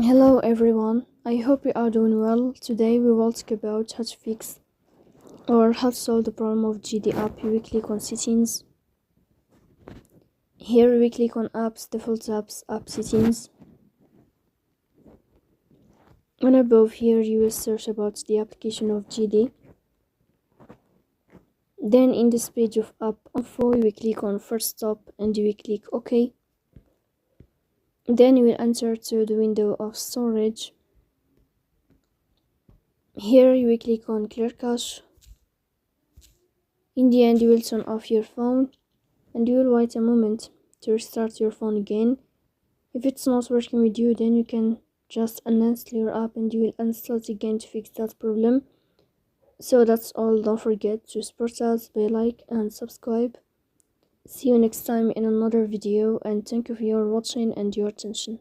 Hello everyone, I hope you are doing well. Today we will talk about how to fix or how to solve the problem of GD app. We click on settings. Here we click on apps, default apps, app settings. And above here you will search about the application of GD. Then in this page of app info you will click on first stop and you will click OK. Then you will enter to the window of storage. Here you will click on clear cache. In the end you will turn off your phone and you will wait a moment to restart your phone again. If it's not working with you, then you can just uninstall your app and you will install it again to fix that problem. So that's all. Don't forget to support us by like and subscribe. See you next time in another video, and thank you for your watching and your attention.